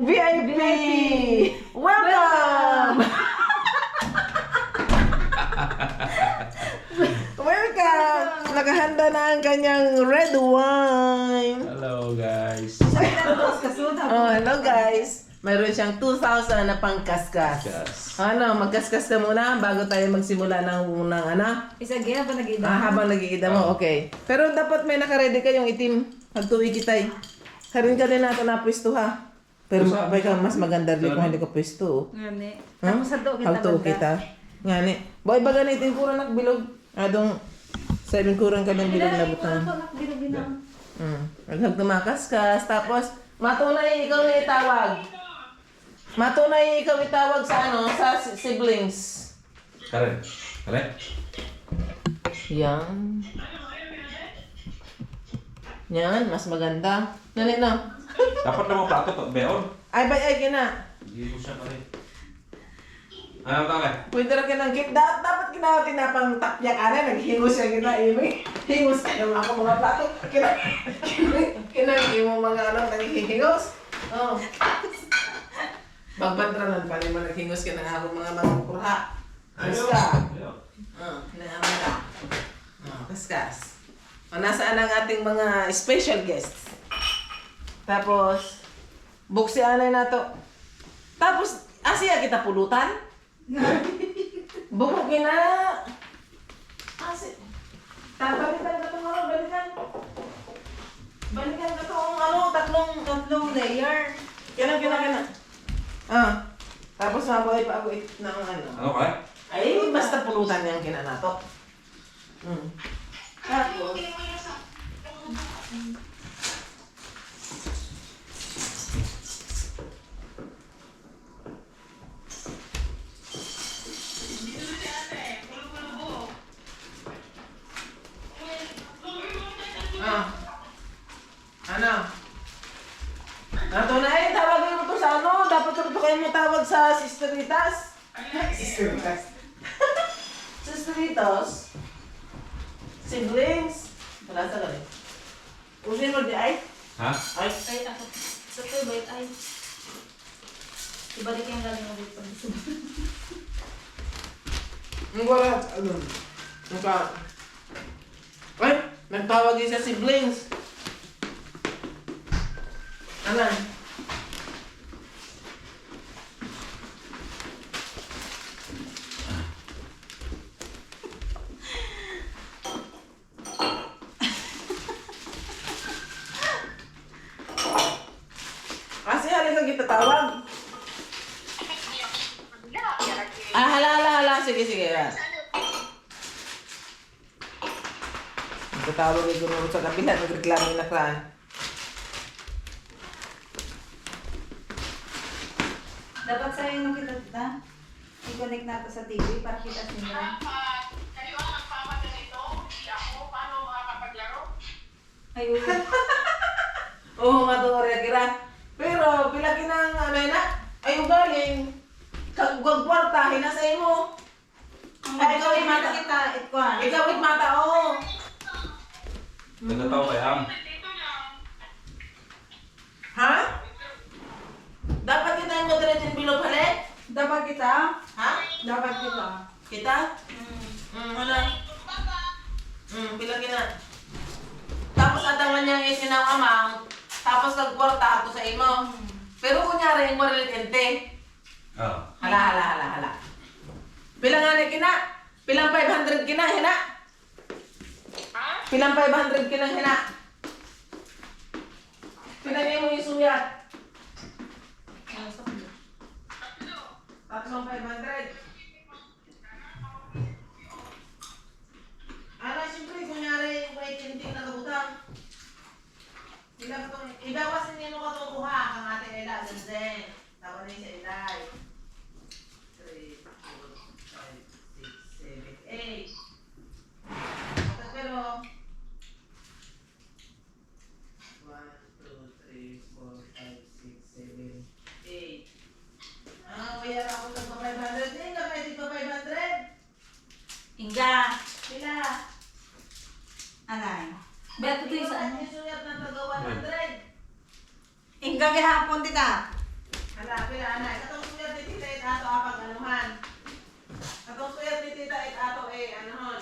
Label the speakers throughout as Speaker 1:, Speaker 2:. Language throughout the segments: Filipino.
Speaker 1: VIP! Welcome! Welcome! Nakahanda na ang kanyang red wine.
Speaker 2: Hello guys.
Speaker 1: Oh, hello guys. Mayroon siyang 2,000 na pangkaskas.
Speaker 2: Yes.
Speaker 1: Ano, magkaskas ka muna bago tayo magsimula ng unang ano?
Speaker 3: Isagyan pa nag-ida.
Speaker 1: Habang nagigida mo, okay. Pero dapat may nakaredy kayong itim. Pagtuwi kitay. Karin ka din natin na pwesto ha. Pero makapay ka mas maganda rin kung hindi ka pwesto.
Speaker 3: Ngani.
Speaker 1: Huh?
Speaker 3: Tapos sa doon kita
Speaker 1: Hagtuo kita. Ngani. Boy, baga na itin puro nakbilog. Adong sa ibang kurang ka ng bilog na butang. Naghag tumakaskas. Tapos, matunay ikaw na itawag. Matunay ikaw itawag sa ano, sa siblings.
Speaker 2: Karen. Karen?
Speaker 1: Yan. Yan, mas maganda. Ganit na.
Speaker 2: Dapat na mo plato to, beon.
Speaker 1: Ay, bay, kina.
Speaker 2: Hindi ko siya pa rin. Ano tawag?
Speaker 1: Pwede rin kinang dapat kinawag tinapang tapyak ana, naghingos siya kita, imi. Hingos ka naman ako mga plato. Kinang imo mga ano, naghihingos. Oh. Bagbantranan pa naman naghingos ka na ako mga kurha. Ayos ka. Naaman ka. Kaskas. Nasaan ang ating mga special guests? Tapos, buksi anay na to. Tapos, asiya kita pulutan? Buko kina. Asi. Balikan ka itong ano, balikan. Balikan ka itong ano, tatlong layer. Kina. Tapos mabuhay pa ako ng ano.
Speaker 2: Ano ka?
Speaker 1: Ay, basta pulutan niyang kina na to. Tapos, ano? Nato na tawagin mo to sa ano? Dapat ito kayo mo tawag sa sisteritas. Sisteritas. Sisteritas. Siblings. Wala sa galing. Usin mo di ay?
Speaker 2: Ha?
Speaker 1: Ay.
Speaker 3: Ay, ako. Sa to, bait ay. Ibalik yung galing mo dito.
Speaker 1: Ang wala. Ano? Naka. Ay, nagtawag din sa siblings. Anan? Kasi halika kita tawag. Hala. Sige. Tatawag ni Guru sa kabila, nagreklamo na kraan.
Speaker 3: Dapat sa'yo nung kita dita. I-connect natin sa TV para kita sinira.
Speaker 4: Kayo ang nagpapagalito? Hindi ako. Paano makakapaglaro?
Speaker 3: Ay, uy.
Speaker 1: Oo, madore kira. Pero pilagi ng ano na, ay ugaling. Kagwagwarta, hinasay mo. Ay, ikaw yung mata.
Speaker 3: kita, itkuhan.
Speaker 1: Ikaw yung mata, oo.
Speaker 2: Nagkatawa kay Am.
Speaker 4: Dito lang.
Speaker 1: Ha? Dapat kita yung moderate yung bilog halit?
Speaker 3: Dapat kita?
Speaker 1: Ha?
Speaker 3: Dapat kita.
Speaker 1: Kita? Wala. Pilagi na. Tapos atangan niya yung sinang amang, tapos kagwarta ako sa imo. Pero kunyari yung marilitente.
Speaker 2: Oo.
Speaker 1: Hala. Pilang nga na kina? Pilang 500 kina, hina? Pilang 500 kina, hina? Pinagay mo yung suyat. Tatlong 500. Ano, siyempre, kunyari yung may tinting na kabutang. Ibawasin niyo ka itong kuha kang ate Ella, ganyan. Tawa na yung sa Elay. 3, 4, 5, 6, 7, 8. Pero, 1, 2, 3, 4, 5, 6, 7, 8. Bayar ako ng 500. Hindi ka pwede pa 500.
Speaker 3: Inga.
Speaker 1: Sila.
Speaker 3: Anay. Beto to yung saan?
Speaker 1: Yung suyat na taga 100.
Speaker 3: Inga gahapon tita.
Speaker 1: Ala, pila anay. Katong suyat ni tita it ato apag anuhan. Katong suyat ni tita it ato anuhon.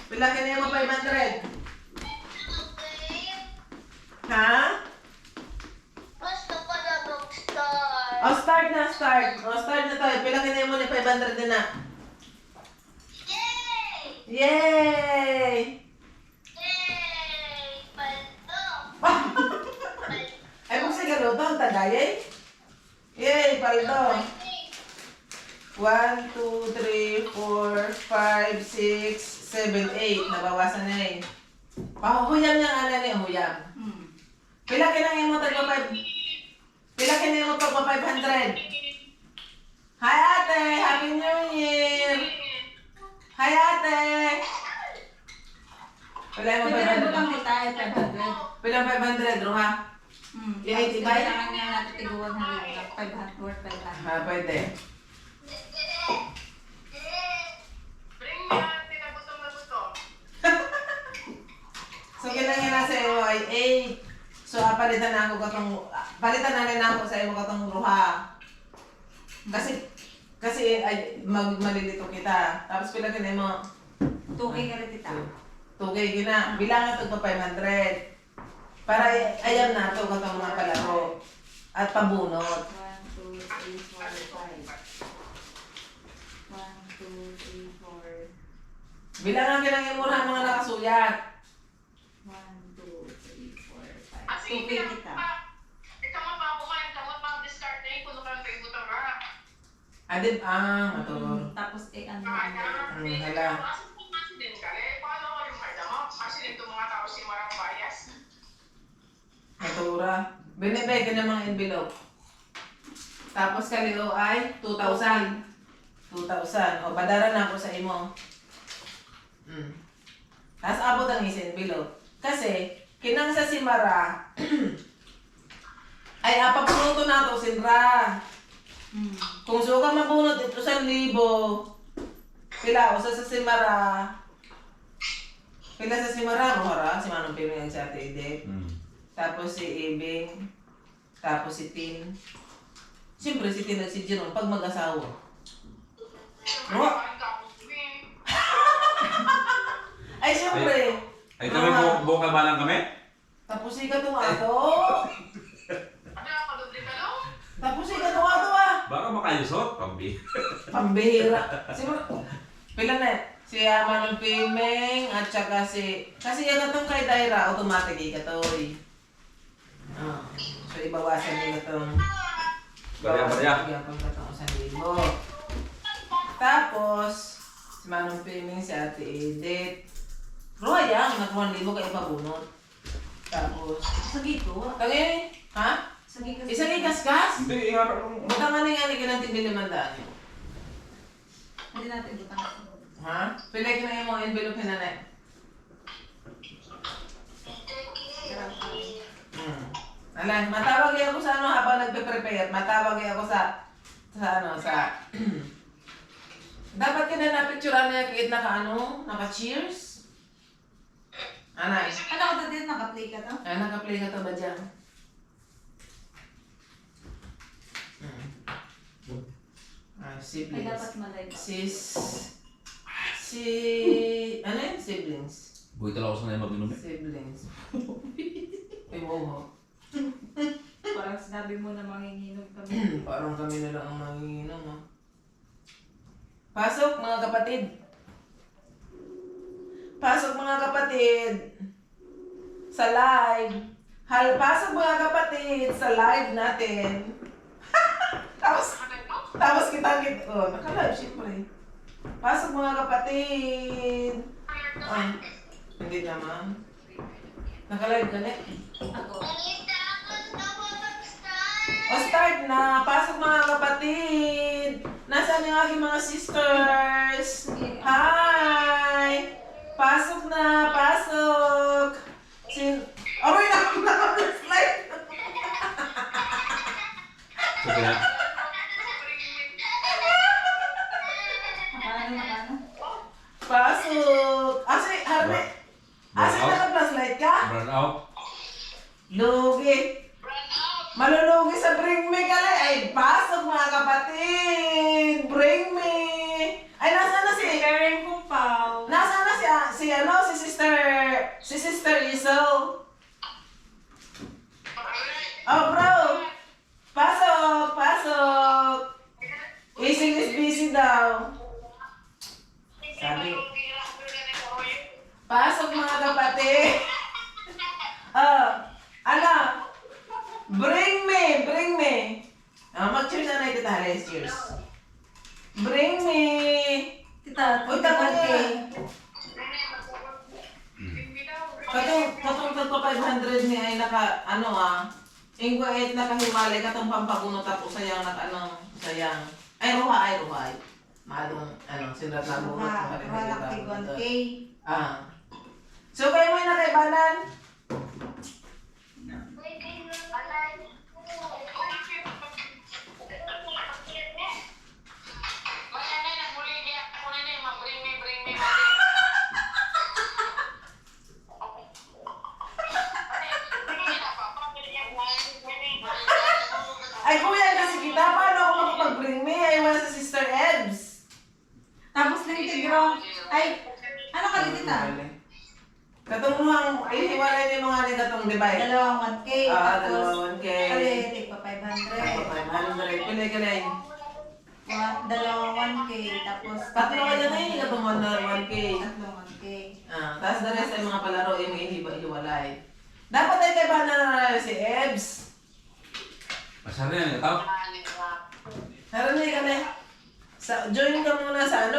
Speaker 1: Pila kini mo 500? Ha?
Speaker 4: Gusto ko na mag-start.
Speaker 1: O start na, start. O start na tayo. Pila kini mo ni 500 din na.
Speaker 4: Yay!
Speaker 1: Yay!
Speaker 4: Yay! Paldo!
Speaker 1: Ay, kung sige luto, tagayay. Yay, paldo. 1, 2, 3, 4, 5, 6, 7, 8. Nabawasan na eh. Pahuyam niyang ana ni huyam. Pila kinang imo tagpa 5? Pila kinang imo tagpa 500? Hi ate, Happy New Year. Hi ate. Pila imo
Speaker 3: Pwede rin
Speaker 1: 500?
Speaker 3: butang kita ay 500.
Speaker 1: Pila 500 ro ha? Yung
Speaker 3: Tapos
Speaker 1: 85?
Speaker 3: kailangan niya natin tiguan ng 500 worth 500.
Speaker 1: Ha, pwede.
Speaker 4: Bring me yan, tinagutom na gusto.
Speaker 1: So kinang ina sa iyo ay 8. So palitan na ako katong palitan na rin ako sa iyo katong ruha. Kasi ay malilito kita. Tapos pila kinay mo
Speaker 3: 2K ka rin tita.
Speaker 1: 2K gina. Bilangan to 500. Para ayam na to katong mga palaro at pabunot.
Speaker 3: 1, 2, 3, 4, 5. 1, 2, 3, 4.
Speaker 1: Bilangan kinang imura mga nakasuyat.
Speaker 3: 1, 2, 3, 4, 5.
Speaker 4: Kasi
Speaker 3: 2K kita.
Speaker 4: ikaw mo pa kumain, ikaw mo pa discard na yun, kung ano kayo gutom ka.
Speaker 1: Adib matur.
Speaker 3: Tapos ano.
Speaker 1: Hala.
Speaker 4: Accident ka, paano ko yung kaya mo? Accident yung mga tao si Marang Bias.
Speaker 1: Matura. Binibay ka ng mga envelope. Tapos kaliho ay 2,000. 2,000. O, badaran na ako sa imo. Tapos abot ang isa envelope. Kasi, kinang sa Simara, ay apapunuto na to sinra. Kung suka mabunot ito 1,000. Pila, usa sa Simara. Pila sa Simara, Rohara, si Manong Piming sa Ate Edith. Tapos si Ibing. Tapos si Tin. Siyempre si Tin at si Jerome pag mag-asawa. Ro? Ay, siyempre.
Speaker 2: Ay, kami buka ba lang kami?
Speaker 1: Tapos ka itong ato.
Speaker 4: Ano yung padoble ka no?
Speaker 1: Tapos ka itong ato ah.
Speaker 2: Baka makayusot, pambi.
Speaker 1: Pambihira. Siguro, pila na si Manong Piming at saka si... Kasi yung itong kay Daira, automatic ikatoy. So, ibawasan nila itong...
Speaker 2: Barya-barya.
Speaker 1: Tapos, si Manong Piming, si Ate Edith. Roya, nag-1,000 kayo pabunot. Tapos,
Speaker 3: Sa gito.
Speaker 1: kagay, ha?
Speaker 3: Sa gito.
Speaker 1: Isang ikas-kas?
Speaker 2: Hindi, ingatan mo.
Speaker 1: Butang nga nga ni kinang tigil 500.
Speaker 3: Hindi natin butang.
Speaker 1: Ha? Pila ka na yung mga envelope na na. Alam, matawag ako sa ano habang nagpe-prepare. Matawag ako sa dapat ka na napicturean na kahit naka-cheers? Anay?
Speaker 3: Ano ko din naka-play ka to?
Speaker 1: Ay, naka-play ka to ba dyan? Ay,
Speaker 3: Ay
Speaker 1: siblings.
Speaker 3: dapat malay ba?
Speaker 1: Ano yun? Siblings.
Speaker 2: Buhay talaga ako sanay mag-inom eh.
Speaker 1: Siblings. Ay, wow.
Speaker 3: Parang sinabi mo na manginginom kami.
Speaker 1: Parang kami na lang ang manginginom, ha? Pasok, mga kapatid. Pasok, mga kapatid. Sa live. Pasok, mga kapatid, sa live natin. Tapos kita. Oh, naka-live, syempre. Pasok, mga kapatid. Ay, hindi naman. Naka-live ka na.
Speaker 3: Ako.
Speaker 1: O start na! Pasok mga kapatid! Nasaan yung aking mga sisters? Hi! Pasok na! Pasok! Aroy na! Naka-slide!
Speaker 2: Sige na.
Speaker 3: Makano?
Speaker 1: Pasok! Harvey! Asa naka-flashlight ka?
Speaker 2: Burn out.
Speaker 1: Lugi!
Speaker 4: Run out!
Speaker 1: Malulog Malulugi sa Bring Me ka lang. Ay, pasok mga kapatid! Bring Me! Ay, nasaan na si...
Speaker 3: Preparing kong pao.
Speaker 1: Nasaan na si Sister Isel? Oh, bro! Pasok! Ising is busy daw. Sabi, pasok mga kapatid! Ano? Bring me! Mag-cheers na natin tayo, let's cheers. Bring me!
Speaker 3: Tita,
Speaker 1: Uy, tama niya. Katong tagpa 500 ni ay naka, ingwa 8 nakahiwalay, katong pampagunot tapos sayang sayang. Ay, ruhay. Maadong, sinrat na bunot.
Speaker 3: Malaki 1K.
Speaker 1: So, kayo mo yung nakaibanan? Ay, kuya, kasi kita, paano ako makapag-bring me? Ay, wala sa Sister Ebs.
Speaker 3: Tapos na yung tigrong. Ay, ano ka din tita?
Speaker 1: Katong muhang, ihiwalay ni mga ni katong divide.
Speaker 3: Dalawang 1K.
Speaker 1: Dalawang 1K.
Speaker 3: Kali, pa 500.
Speaker 1: 500. Pili ka na yun.
Speaker 3: Dalawang 1K. Tapos,
Speaker 1: Tatlo ka dyan eh, katong 1K.
Speaker 3: Tatlong 1K.
Speaker 1: Tapos the rest ay mga palaro, yung ihiwalay. Dapat ay kay ba na si Ebs?
Speaker 2: Pasar na yan, ikaw?
Speaker 1: Narinig ka na. Join ka muna sa